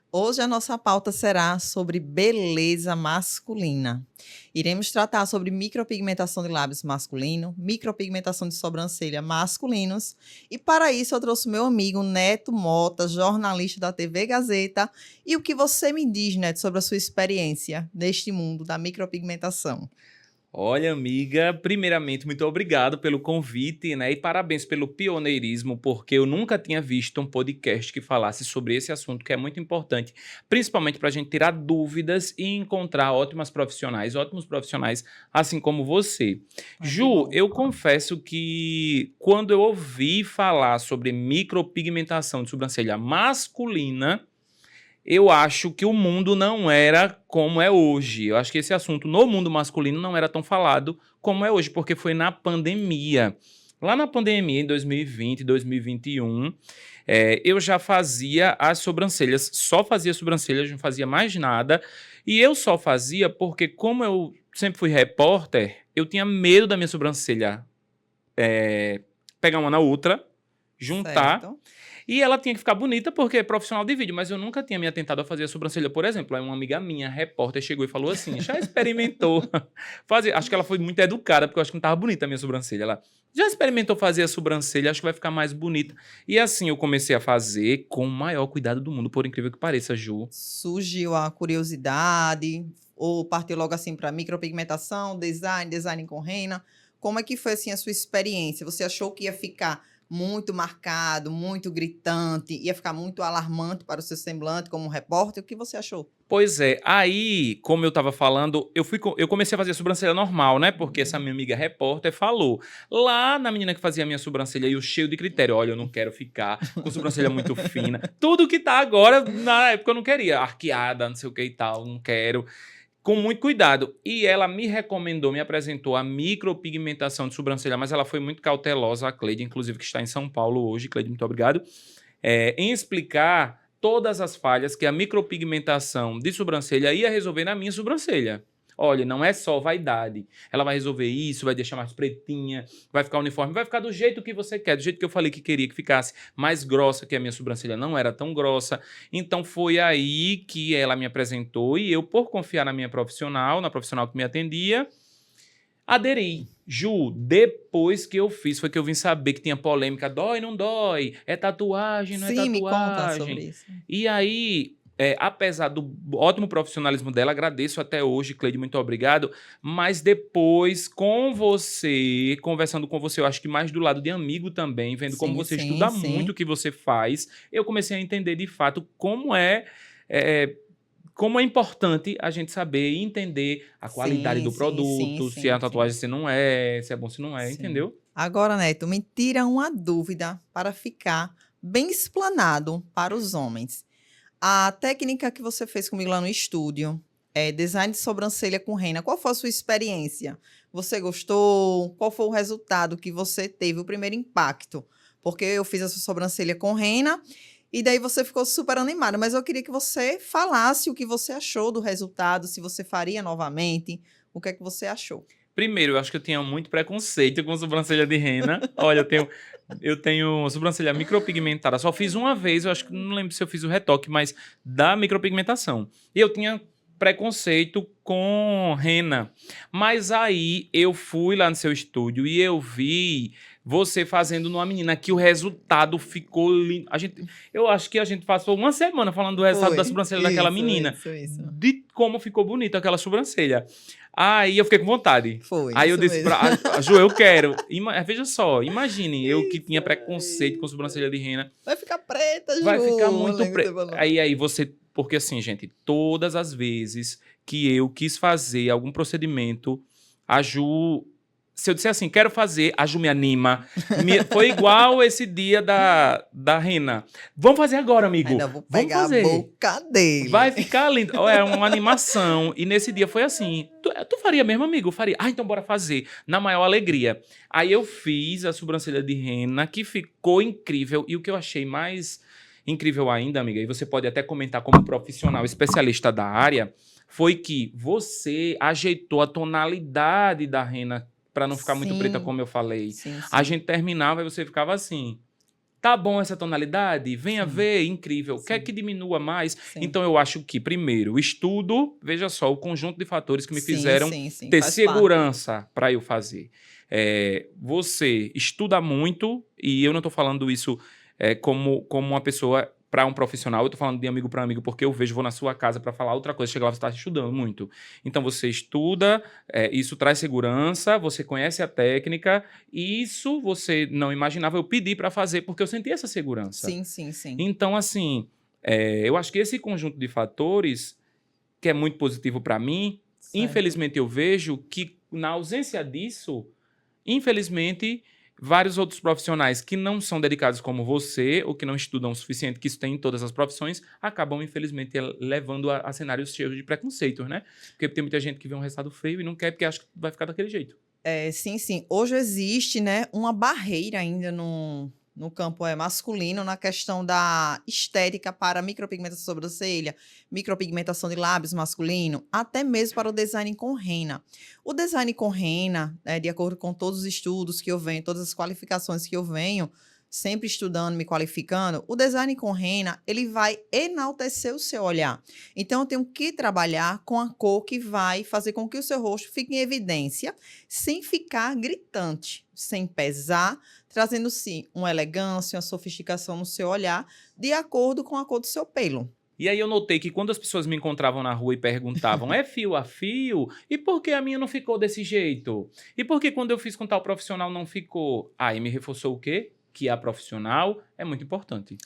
Hoje a nossa pauta será sobre beleza masculina. Iremos tratar sobre micropigmentação de lábios masculino, micropigmentação de sobrancelha masculinos. E para isso eu trouxe meu amigo Neto Mota, jornalista da TV Gazeta. E o que você me diz, Neto, sobre a sua experiência neste mundo da micropigmentação? Olha, amiga, primeiramente, muito obrigado pelo convite, né? E parabéns pelo pioneirismo, porque eu nunca tinha visto um podcast que falasse sobre esse assunto, que é muito importante, principalmente para a gente tirar dúvidas e encontrar ótimos profissionais, assim como você. Ai, que Ju, bom. eu confesso que quando eu ouvi falar sobre micropigmentação de sobrancelha masculina, eu acho que o mundo não era como é hoje. Eu acho que esse assunto no mundo masculino não era tão falado como é hoje, porque foi na pandemia. Lá na pandemia, em 2020, 2021, eu já fazia as sobrancelhas, só fazia sobrancelhas, não fazia mais nada. E eu só fazia porque, como eu sempre fui repórter, eu tinha medo da minha sobrancelha pegar uma na outra, juntar. Certo. E ela tinha que ficar bonita porque é profissional de vídeo, mas eu nunca tinha me atentado a fazer a sobrancelha, por exemplo. Aí uma amiga minha, repórter, chegou e falou assim: já experimentou fazer? Acho que ela foi muito educada, porque eu acho que não estava bonita a minha sobrancelha. Ela já experimentou fazer a sobrancelha, acho que vai ficar mais bonita. E assim eu comecei a fazer com o maior cuidado do mundo, por incrível que pareça, Ju. Surgiu a curiosidade, ou partiu logo assim para micropigmentação, design com rena. Como é que foi assim a sua experiência? Você achou que ia ficar muito marcado, muito gritante, ia ficar muito alarmante para o seu semblante como repórter? O que você achou? Pois é, aí, como eu tava falando, eu comecei a fazer a sobrancelha normal, né? Porque essa minha amiga repórter falou. Lá na menina que fazia a minha sobrancelha, eu cheio de critério. Olha, eu não quero ficar com sobrancelha muito fina. Tudo que tá agora, na época eu não queria. Arqueada, não sei o que e tal, não quero. Com muito cuidado. E ela me recomendou, me apresentou a micropigmentação de sobrancelha, mas ela foi muito cautelosa, a Cleide, inclusive, que está em São Paulo hoje. Cleide, muito obrigado. Em explicar todas as falhas que a micropigmentação de sobrancelha ia resolver na minha sobrancelha. Olha, não é só vaidade. Ela vai resolver isso, vai deixar mais pretinha, vai ficar uniforme, vai ficar do jeito que você quer, do jeito que eu falei que queria que ficasse mais grossa, que a minha sobrancelha não era tão grossa. Então foi aí que ela me apresentou e eu, por confiar na minha profissional, na profissional que me atendia, aderi. Ju, depois que eu fiz, foi que eu vim saber que tinha polêmica. Dói, não dói? É tatuagem, não é Sim, me conta sobre tatuagem? isso. E aí, apesar do ótimo profissionalismo dela, agradeço até hoje, Cleide, muito obrigado. Mas depois, com você, conversando com você, eu acho que mais do lado de amigo também, vendo como Sim, você sim, estuda muito sim. o que você faz, eu comecei a entender de fato é, como é importante a gente saber e entender a qualidade Sim, do sim, sim, produto, se é uma sim, sim. tatuagem, se não é, se é bom, se não é, Sim. entendeu? Agora, Neto, me tira uma dúvida para ficar bem explanado para os homens. A técnica que você fez comigo lá no estúdio, é design de sobrancelha com rena, qual foi a sua experiência? Você gostou? Qual foi o resultado que você teve, o primeiro impacto? Porque eu fiz a sua sobrancelha com rena e daí você ficou super animada, mas eu queria que você falasse o que você achou do resultado, se você faria novamente, o que é que você achou? Primeiro, eu acho que eu tinha muito preconceito com sobrancelha de rena. Olha, eu tenho sobrancelha micropigmentada. Só fiz uma vez, eu acho que não lembro se eu fiz o retoque, mas da micropigmentação. E eu tinha preconceito com rena. Mas aí eu fui lá no seu estúdio e eu vi você fazendo numa menina que o resultado ficou lindo. Eu acho que a gente passou uma semana falando do resultado da Foi, sobrancelha daquela menina, isso. de como ficou bonita aquela sobrancelha. Aí eu fiquei com vontade. Foi, Aí eu isso disse mesmo. pra Ju, eu quero. Veja só, imagine eu que Isso tinha preconceito com mesmo. sobrancelha de rena. Vai ficar preta, Vai ficar Ju. muito Lembra que você preto. falou? Aí você. Porque assim, gente, todas as vezes que eu quis fazer algum procedimento, a Ju. Se eu disser assim, quero fazer, a Ju me anima. Foi igual esse dia da rena. Vamos fazer agora, amigo. Ainda vou Vamos pegar a fazer. boca dele. Vai ficar lindo. É uma animação. E nesse dia foi assim. Tu faria mesmo, amigo? Eu faria. Ah, então bora fazer. Na maior alegria. Aí eu fiz a sobrancelha de rena, que ficou incrível. E o que eu achei mais incrível ainda, amiga, e você pode até comentar como profissional especialista da área, foi que você ajeitou a tonalidade da rena para não ficar muito preta, Sim, como eu falei. sim, A sim. gente terminava e você ficava assim. Tá bom essa tonalidade? Venha Sim. ver, incrível. Quer Sim. que diminua mais? Sim. Então, eu acho que, primeiro, o estudo, veja só, o conjunto de fatores que me fizeram Sim, ter faz parte. segurança para eu fazer. Você estuda muito, e eu não estou falando isso como uma pessoa para um profissional, eu estou falando de amigo para amigo, porque eu vejo, vou na sua casa para falar outra coisa, chega lá, você está estudando muito. Então, você estuda, isso traz segurança, você conhece a técnica, e isso você não imaginava, eu pedi para fazer, porque eu senti essa segurança. Sim. Então, assim, eu acho que esse conjunto de fatores, que é muito positivo para mim, Certo. infelizmente eu vejo que, na ausência disso, infelizmente, vários outros profissionais que não são dedicados como você, ou que não estudam o suficiente, que isso tem em todas as profissões, acabam, infelizmente, levando a cenários cheios de preconceitos, né? Porque tem muita gente que vê um resultado feio e não quer, porque acha que vai ficar daquele jeito. Sim. Hoje existe, né, uma barreira ainda no campo masculino na questão da estética para micropigmentação de sobrancelha, micropigmentação de lábios masculino, até mesmo para o design com rena. O design com rena, de acordo com todos os estudos que eu venho, todas as qualificações que eu venho, sempre estudando, me qualificando, o design com rena, ele vai enaltecer o seu olhar. Então, eu tenho que trabalhar com a cor que vai fazer com que o seu rosto fique em evidência, sem ficar gritante, sem pesar, trazendo, sim, uma elegância, uma sofisticação no seu olhar, de acordo com a cor do seu pelo. E aí eu notei que quando as pessoas me encontravam na rua e perguntavam, é fio a fio? E por que a minha não ficou desse jeito? E por que quando eu fiz com tal profissional não ficou? Aí me reforçou o quê? Que a profissional é muito importante.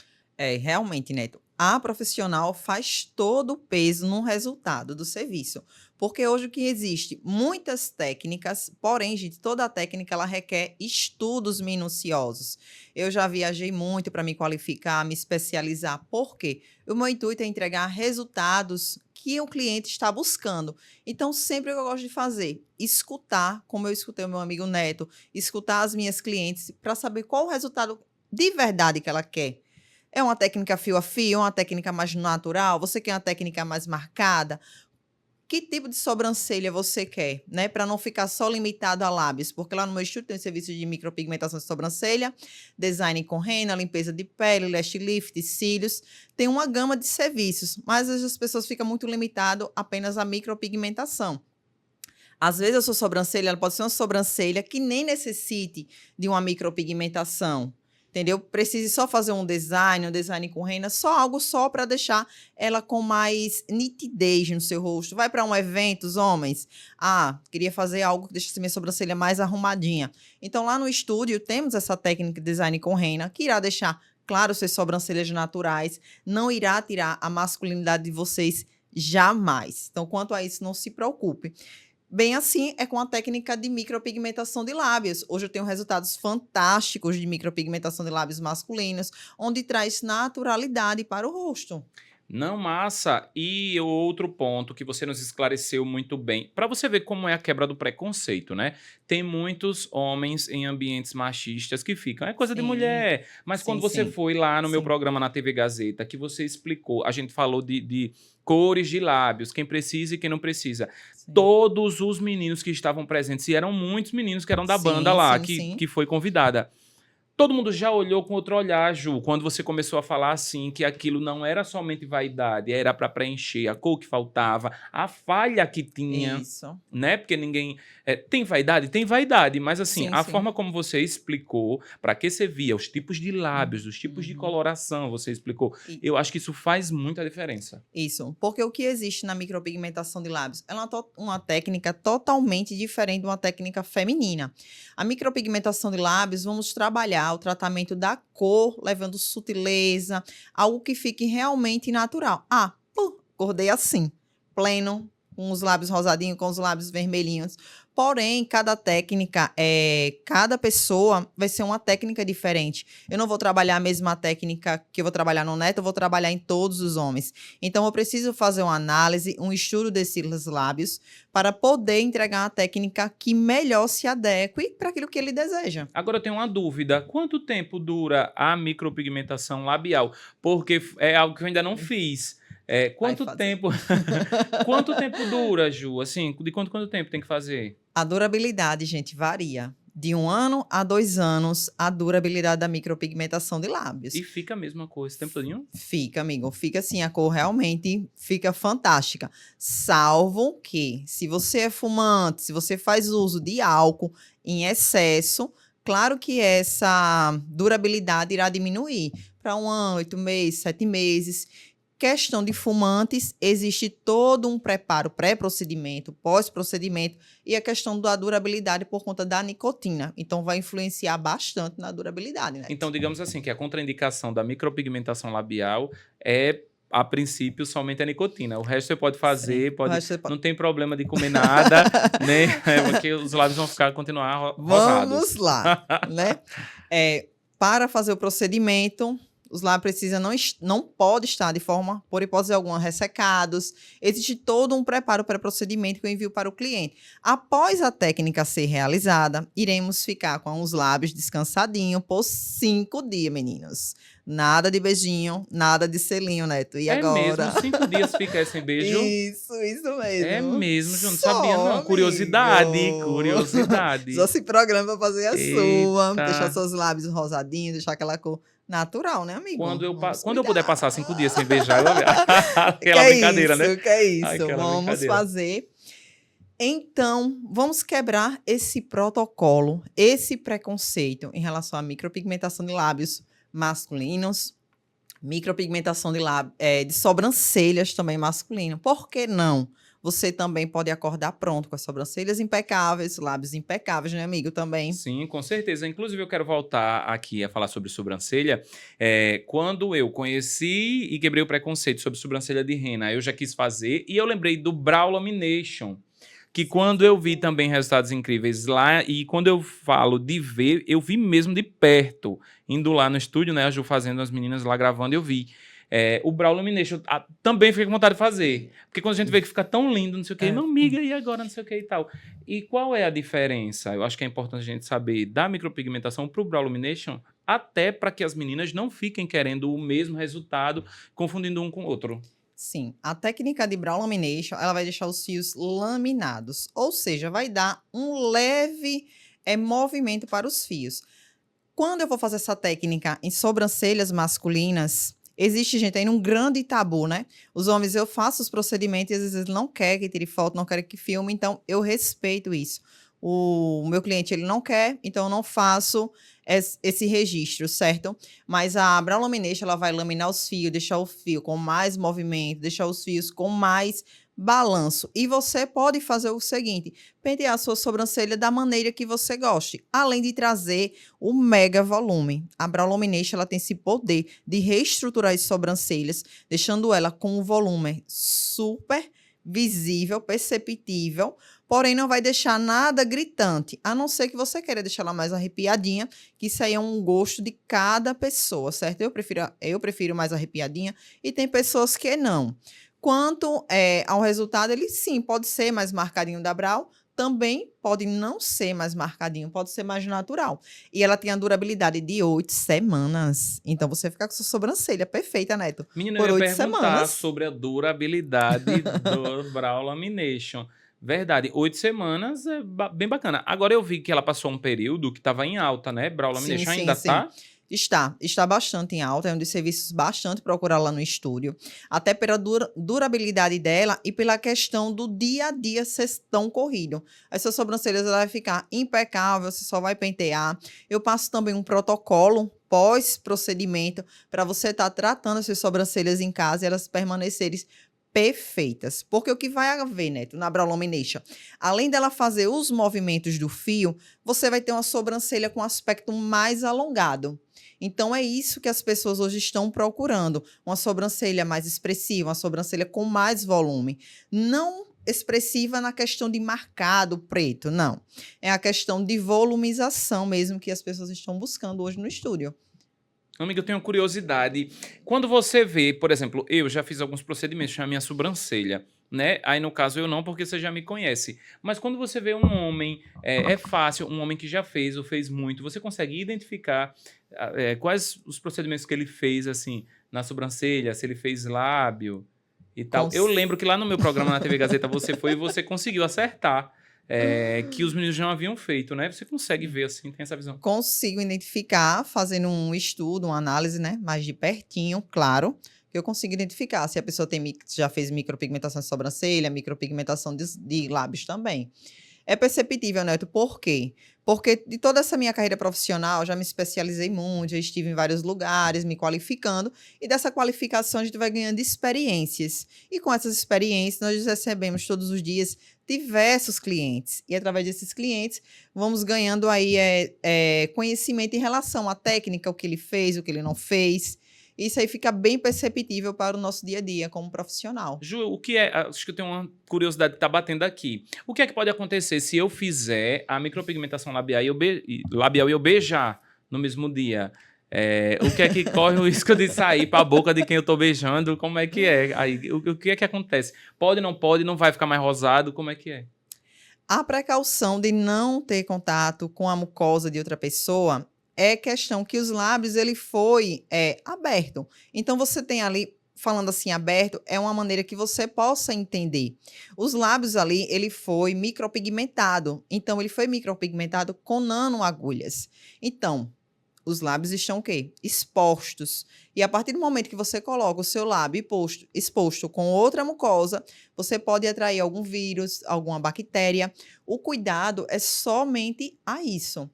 Realmente, Neto, a profissional faz todo o peso no resultado do serviço. Porque hoje o que existe? Muitas técnicas, porém, gente, toda a técnica ela requer estudos minuciosos. Eu já viajei muito para me qualificar, me especializar. Por quê? O meu intuito é entregar resultados que o cliente está buscando. Então, sempre o que eu gosto de fazer, escutar, como eu escutei o meu amigo Neto, escutar as minhas clientes para saber qual o resultado de verdade que ela quer. É uma técnica fio a fio, uma técnica mais natural? Você quer uma técnica mais marcada? Que tipo de sobrancelha você quer, né? Para não ficar só limitado a lábios. Porque lá no meu estúdio tem serviço de micropigmentação de sobrancelha, design com rena, limpeza de pele, lash lift, cílios. Tem uma gama de serviços, mas às vezes as pessoas ficam muito limitadas apenas à micropigmentação. Às vezes a sua sobrancelha ela pode ser uma sobrancelha que nem necessite de uma micropigmentação. Entendeu? Precise só fazer um design com rena, só algo só para deixar ela com mais nitidez no seu rosto. Vai para um evento, os homens. Queria fazer algo que deixasse minha sobrancelha mais arrumadinha. Então, lá no estúdio, temos essa técnica de design com rena, que irá deixar, claro, suas sobrancelhas naturais, não irá tirar a masculinidade de vocês jamais. Então, quanto a isso, não se preocupe. Bem assim é com a técnica de micropigmentação de lábios. Hoje eu tenho resultados fantásticos de micropigmentação de lábios masculinos, onde traz naturalidade para o rosto. Não, massa. E outro ponto que você nos esclareceu muito bem, para você ver como é a quebra do preconceito, né? Tem muitos homens em ambientes machistas que ficam, é coisa de Sim, mulher. Mas quando você sim. foi lá no meu Sim. programa na TV Gazeta, que você explicou, a gente falou de cores de lábios, quem precisa e quem não precisa. Sim. Todos os meninos que estavam presentes, e eram muitos meninos que eram da banda lá, que foi convidada. Todo mundo já olhou com outro olhar, Ju, quando você começou a falar assim, que aquilo não era somente vaidade, era para preencher a cor que faltava, a falha que tinha, Isso. né? Porque ninguém... tem vaidade, mas assim, Sim, a sim. forma como você explicou, para que você via os tipos de lábios, os tipos de coloração, você explicou, eu acho que isso faz muita diferença. Isso, porque o que existe na micropigmentação de lábios? Ela é uma técnica totalmente diferente de uma técnica feminina. A micropigmentação de lábios, vamos trabalhar o tratamento da cor, levando sutileza, algo que fique realmente natural. Acordei assim, pleno, com os lábios rosadinhos, com os lábios vermelhinhos. Porém, cada técnica, cada pessoa vai ser uma técnica diferente. Eu não vou trabalhar a mesma técnica que eu vou trabalhar no Neto, eu vou trabalhar em todos os homens. Então, eu preciso fazer uma análise, um estudo desses lábios, para poder entregar uma técnica que melhor se adeque para aquilo que ele deseja. Agora eu tenho uma dúvida, quanto tempo dura a micropigmentação labial? Porque é algo que eu ainda não fiz. Quanto tempo quanto tempo dura, Ju? Assim, de quanto tempo tem que fazer? A durabilidade, gente, varia. De 1 ano a 2 anos, a durabilidade da micropigmentação de lábios. E fica a mesma coisa o tempo todinho? Fica, amigo. Fica assim, a cor realmente fica fantástica. Salvo que, se você é fumante, se você faz uso de álcool em excesso, claro que essa durabilidade irá diminuir para 1 ano, 8 meses, 7 meses. Questão de fumantes, existe todo um preparo pré-procedimento, pós-procedimento, e a questão da durabilidade por conta da nicotina. Então, vai influenciar bastante na durabilidade, né? Então, digamos assim, que a contraindicação da micropigmentação labial é, a princípio, somente a nicotina. O resto você pode fazer, Sim, o resto você não tem problema de comer nada, né? Porque os lábios vão continuar rosados. Vamos lá, né? Para fazer o procedimento, os lábios não pode estar de forma, por hipótese alguma, ressecados. Existe todo um preparo para o procedimento que eu envio para o cliente. Após a técnica ser realizada, iremos ficar com os lábios descansadinhos por 5 dias, meninos. Nada de beijinho, nada de selinho, Neto. E agora? Mesmo? 5 dias fica sem beijo? Isso mesmo. É mesmo, Ju, não Só, sabia não. amigo. Curiosidade. Só se programa para fazer a sua. Eita. Deixar seus lábios rosadinhos, deixar aquela cor natural, né, amigo? Quando eu puder passar 5 dias sem beijar, eu aquela Que brincadeira, isso, né? Que é isso, Aquela vamos brincadeira. fazer. Então, vamos quebrar esse protocolo, esse preconceito em relação à micropigmentação de lábios masculinos, micropigmentação de sobrancelhas também masculino. Por que não? Você também pode acordar pronto com as sobrancelhas impecáveis, lábios impecáveis, né, amigo? Também. Sim, com certeza. Inclusive, eu quero voltar aqui a falar sobre sobrancelha. Quando eu conheci e quebrei o preconceito sobre sobrancelha de rena, eu já quis fazer e eu lembrei do Brow Lamination, que quando eu vi também resultados incríveis lá, e quando eu falo de ver, eu vi mesmo de perto, indo lá no estúdio, né, a Ju fazendo, as meninas lá gravando, eu vi. O Brow Lamination também fiquei com vontade de fazer, porque quando a gente vê que fica tão lindo, não sei o que, não, amiga, e agora, não sei o que e tal. E qual é a diferença? Eu acho que é importante a gente saber da micropigmentação para o Brow Lamination, até para que as meninas não fiquem querendo o mesmo resultado, confundindo um com o outro. Sim, a técnica de Brow Lamination, ela vai deixar os fios laminados, ou seja, vai dar um leve movimento para os fios. Quando eu vou fazer essa técnica em sobrancelhas masculinas, existe, gente, aí um grande tabu, né? Os homens, eu faço os procedimentos e às vezes não quer que tire foto, não quer que filme, então eu respeito isso. O meu cliente, ele não quer, então eu não faço esse registro, certo? Mas a Brow Lamination, ela vai laminar os fios, deixar o fio com mais movimento, deixar os fios com mais balanço. E você pode fazer o seguinte, pentear a sua sobrancelha da maneira que você goste, além de trazer o mega volume. A Brow Lamination, ela tem esse poder de reestruturar as sobrancelhas, deixando ela com um volume super visível, perceptível, porém não vai deixar nada gritante, a não ser que você queira deixar ela mais arrepiadinha, que isso aí é um gosto de cada pessoa, certo? Eu prefiro mais arrepiadinha e tem pessoas que não. Quanto ao resultado, ele sim, pode ser mais marcadinho da Brow, também pode não ser mais marcadinho, pode ser mais natural. E ela tem a durabilidade de 8 semanas. Então, você fica com sua sobrancelha perfeita, Neto. Menina, por eu ia 8 perguntar semanas. sobre a durabilidade do Brow Lamination. Verdade, 8 semanas é bem bacana. Agora eu vi que ela passou um período que estava em alta, né? Brow Lamination ainda tá? Está bastante em alta, é um dos serviços bastante procurados lá no estúdio. Até pela durabilidade dela e pela questão do dia a dia ser tão corrido. As suas sobrancelhas ela vai ficar impecável, você só vai pentear. Eu passo também um protocolo pós-procedimento para você estar tratando as suas sobrancelhas em casa e elas permanecerem perfeitas. Porque o que vai haver, Neto, na Brow Lamination, além dela fazer os movimentos do fio, você vai ter uma sobrancelha com aspecto mais alongado. Então, é isso que as pessoas hoje estão procurando. Uma sobrancelha mais expressiva, uma sobrancelha com mais volume. Não expressiva na questão de marcado preto, não. É a questão de volumização mesmo que as pessoas estão buscando hoje no estúdio. Amiga, eu tenho curiosidade. Quando você vê, por exemplo, eu já fiz alguns procedimentos na minha sobrancelha, né? Aí, no caso, eu não, porque você já me conhece. Mas quando você vê um homem, é fácil, um homem que já fez ou fez muito, você consegue identificar quais os procedimentos que ele fez, assim, na sobrancelha, se ele fez lábio e tal. Eu lembro que lá no meu programa na TV Gazeta você foi e você conseguiu acertar que os meninos já haviam feito, né? Você consegue ver assim, tem essa visão. Consigo identificar, fazendo um estudo, uma análise, né, mais de pertinho, claro, que eu consigo identificar se a pessoa já fez micropigmentação de sobrancelha, micropigmentação de lábios também. É perceptível, Neto, por quê? Porque de toda essa minha carreira profissional, já me especializei muito, já estive em vários lugares, me qualificando, e dessa qualificação a gente vai ganhando experiências. E com essas experiências, nós recebemos todos os dias diversos clientes. E através desses clientes, vamos ganhando aí conhecimento em relação à técnica, o que ele fez, o que ele não fez. Isso aí fica bem perceptível para o nosso dia a dia como profissional. Ju, o que é? Acho que eu tenho uma curiosidade que tá batendo aqui. O que é que pode acontecer se eu fizer a micropigmentação labial e eu beijar no mesmo dia? O que é que corre o risco de sair para a boca de quem eu tô beijando? Como é que é? Aí, o que é que acontece? Pode, não vai ficar mais rosado? Como é que é? A precaução de não ter contato com a mucosa de outra pessoa é questão que os lábios ele foi aberto. Então você tem ali, falando assim aberto, é uma maneira que você possa entender. Os lábios ali, ele foi micropigmentado. Então ele foi micropigmentado com nanoagulhas. Então, os lábios estão o quê? Expostos. E a partir do momento que você coloca o seu lábio exposto com outra mucosa, você pode atrair algum vírus, alguma bactéria. O cuidado é somente a isso.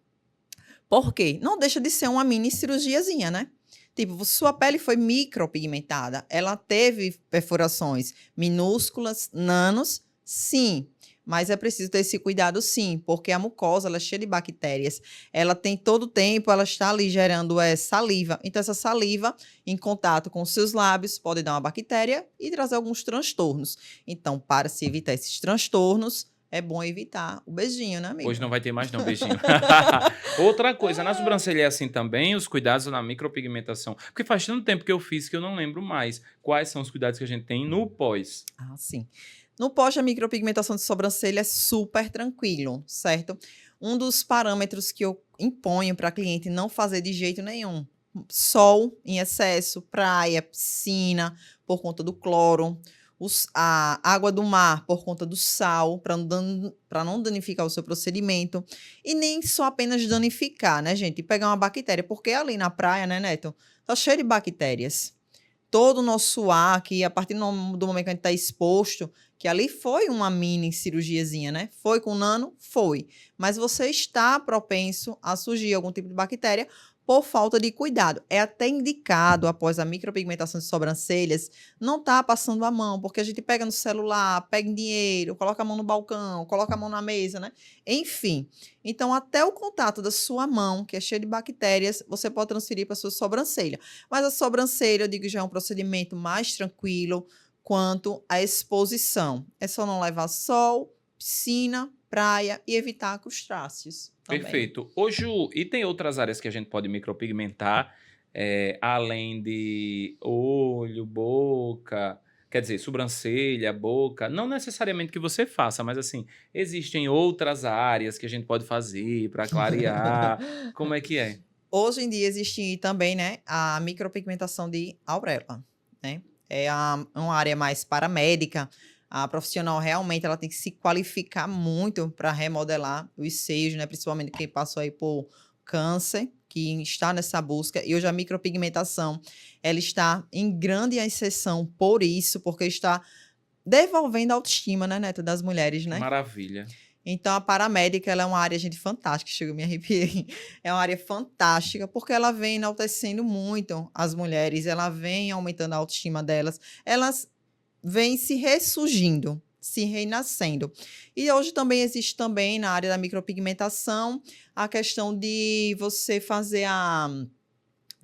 Por quê? Não deixa de ser uma mini cirurgiazinha, né? Tipo, sua pele foi micropigmentada. Ela teve perfurações minúsculas, nanos, sim. Mas é preciso ter esse cuidado, sim, porque a mucosa ela é cheia de bactérias. Ela tem todo o tempo, ela está ali gerando saliva. Então, essa saliva, em contato com os seus lábios, pode dar uma bactéria e trazer alguns transtornos. Então, para se evitar esses transtornos, é bom evitar o beijinho, né, amigo? Hoje não vai ter mais não, beijinho. Outra coisa, na sobrancelha é assim também, os cuidados na micropigmentação. Porque faz tanto tempo que eu fiz que eu não lembro mais. Quais são os cuidados que a gente tem no pós? Ah, sim. No pós, a micropigmentação de sobrancelha é super tranquilo, certo? Um dos parâmetros que eu imponho para cliente não fazer de jeito nenhum. Sol em excesso, praia, piscina, por conta do cloro, a água do mar por conta do sal, para não danificar o seu procedimento. E nem só apenas danificar, né, gente? E pegar uma bactéria, porque ali na praia, né, Neto, tá cheio de bactérias. Todo o nosso ar, que a partir do momento que a gente está exposto, que ali foi uma mini cirurgiazinha, né? Foi com nano? Foi. Mas você está propenso a surgir algum tipo de bactéria por falta de cuidado. É até indicado, após a micropigmentação de sobrancelhas, não tá passando a mão, porque a gente pega no celular, pega em dinheiro, coloca a mão no balcão, coloca a mão na mesa, né? Enfim. Então, até o contato da sua mão, que é cheio de bactérias, você pode transferir para a sua sobrancelha. Mas a sobrancelha, eu digo, já é um procedimento mais tranquilo quanto à exposição. É só não levar sol, piscina, praia e evitar crustáceos também. Perfeito. Ô, Ju, e tem outras áreas que a gente pode micropigmentar, além de olho, boca, quer dizer, sobrancelha, boca, não necessariamente que você faça, mas assim, existem outras áreas que a gente pode fazer para clarear. Como é que é? Hoje em dia existe também, né, a micropigmentação de auréola, né? Uma área mais paramédica. A profissional realmente ela tem que se qualificar muito para remodelar os seios, né? Principalmente quem passou aí por câncer, que está nessa busca. E hoje a micropigmentação, ela está em grande exceção por isso, porque está devolvendo a autoestima, né, Neto, das mulheres, né? Maravilha. Então, a paramédica, ela é uma área, gente, fantástica. Chegou, me arrepiei. É uma área fantástica, porque ela vem enaltecendo muito as mulheres, ela vem aumentando a autoestima delas, elas vêm se ressurgindo, se renascendo. E hoje também existe também, na área da micropigmentação, a questão de você fazer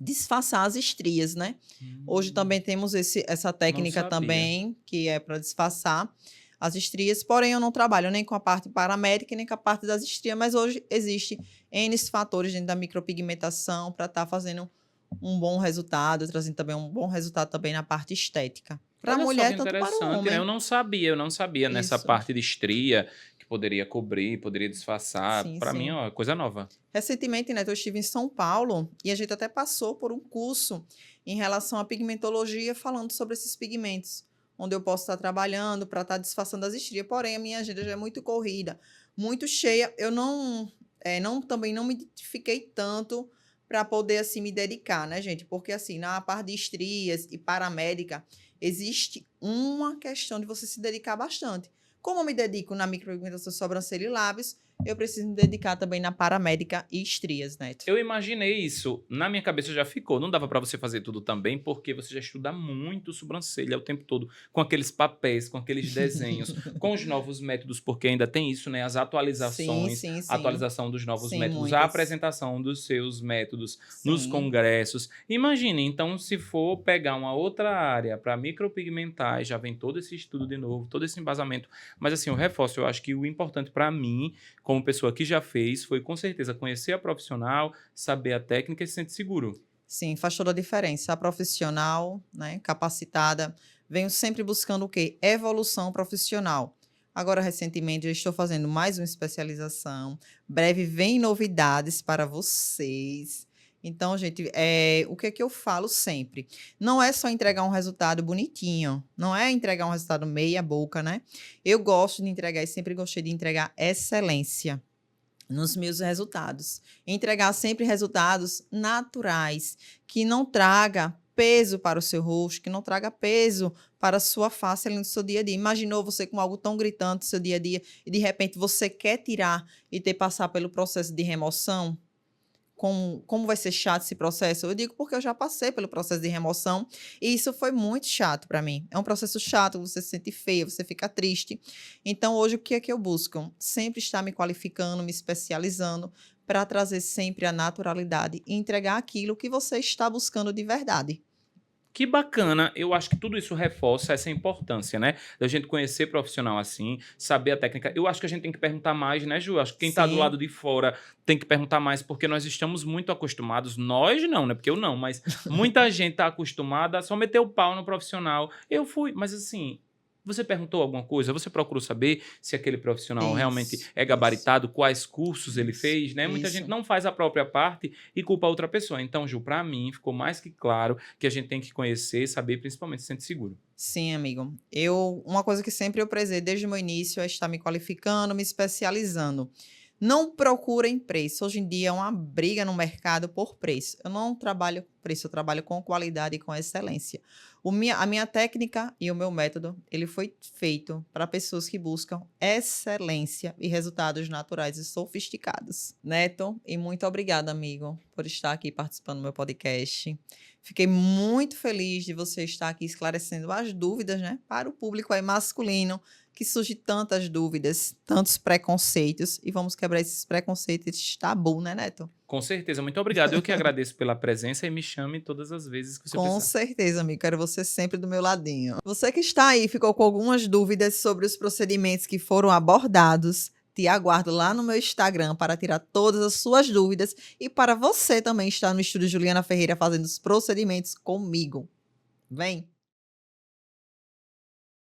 disfarçar as estrias, né? Hoje também temos essa técnica sabia. também, que é para disfarçar as estrias, porém eu não trabalho nem com a parte paramédica nem com a parte das estrias, mas hoje existe N fatores dentro da micropigmentação para estar fazendo um bom resultado, trazendo também um bom resultado também na parte estética. Para a Olha só mulher, que tanto para o interessante, homem. né? Eu não sabia nessa Isso. parte de estria que poderia cobrir, poderia disfarçar. Sim, Para mim, sim. ó, coisa nova. Recentemente, né, eu estive em São Paulo e a gente até passou por um curso em relação à pigmentologia, falando sobre esses pigmentos, onde eu posso estar trabalhando para estar disfarçando as estrias. Porém, a minha agenda já é muito corrida, muito cheia. Eu também não me identifiquei tanto para poder assim me dedicar, né, gente? Porque assim, na parte de estrias e paramédica, existe uma questão de você se dedicar bastante. Como eu me dedico na micropigmentação de sobrancelha e lábios, eu preciso me dedicar também na paramédica e estrias, Neto. Eu imaginei isso. Na minha cabeça já ficou. Não dava pra você fazer tudo também, porque você já estuda muito sobrancelha o tempo todo, com aqueles papéis, com aqueles desenhos, com os novos métodos, porque ainda tem isso, né? As Sim, atualizações, sim, a sim. atualização dos novos Sim, métodos, a muitas. apresentação dos seus métodos nos Sim. congressos. Imagine, então, se for pegar uma outra área para micropigmentar, e já vem todo esse estudo de novo, todo esse embasamento. Mas assim, eu reforço, eu acho que o importante para mim, como pessoa que já fez, foi com certeza conhecer a profissional, saber a técnica e se sentir seguro. Sim, faz toda a diferença. A profissional, né, capacitada, venho sempre buscando o quê? Evolução profissional. Agora, recentemente, eu estou fazendo mais uma especialização. Breve vem novidades para vocês. Então, gente, o que é que eu falo sempre? Não é só entregar um resultado bonitinho, não é entregar um resultado meia boca, né? Eu gosto de entregar e sempre gostei de entregar excelência nos meus resultados. Entregar sempre resultados naturais, que não traga peso para o seu rosto, que não traga peso para a sua face ali no seu dia a dia. Imaginou você com algo tão gritante no seu dia a dia e de repente você quer tirar e ter que passar pelo processo de remoção? Como vai ser chato esse processo? Eu digo porque eu já passei pelo processo de remoção e isso foi muito chato para mim. É um processo chato, você se sente feia, você fica triste. Então, hoje, o que é que eu busco? Sempre estar me qualificando, me especializando para trazer sempre a naturalidade e entregar aquilo que você está buscando de verdade. Que bacana, eu acho que tudo isso reforça essa importância, né? Da gente conhecer profissional assim, saber a técnica. Eu acho que a gente tem que perguntar mais, né, Ju? Acho que quem tá do lado Sim, de fora tem que perguntar mais, porque nós estamos muito acostumados, nós não, né? Porque eu não, mas muita gente tá acostumada a só meter o pau no profissional. Eu fui, mas assim, você perguntou alguma coisa? Você procurou saber se aquele profissional realmente isso, é isso, gabaritado, quais cursos ele isso, fez, né? Muita gente isso. não faz a própria parte e culpa outra pessoa. Então, Ju, para mim, ficou mais que claro que a gente tem que conhecer, saber, principalmente se sente seguro. Sim, amigo. Uma coisa que sempre eu prezei desde o meu início é estar me qualificando, me especializando. Não procurem preço. Hoje em dia é uma briga no mercado por preço. Eu não trabalho com preço, eu trabalho com qualidade e com excelência. A minha técnica e o meu método, ele foi feito para pessoas que buscam excelência e resultados naturais e sofisticados. Neto, e muito obrigada, amigo, por estar aqui participando do meu podcast. Fiquei muito feliz de você estar aqui esclarecendo as dúvidas, né, para o público aí masculino, que surge tantas dúvidas, tantos preconceitos, e vamos quebrar esses preconceitos, esse tabu, né, Neto? Com certeza, muito obrigado. Eu que agradeço pela presença e me chame todas as vezes que você Com precisar. certeza, amigo. Quero você sempre do meu ladinho. Você que está aí, ficou com algumas dúvidas sobre os procedimentos que foram abordados. Te aguardo lá no meu Instagram para tirar todas as suas dúvidas e para você também estar no estúdio Juliana Ferreira fazendo os procedimentos comigo. Vem!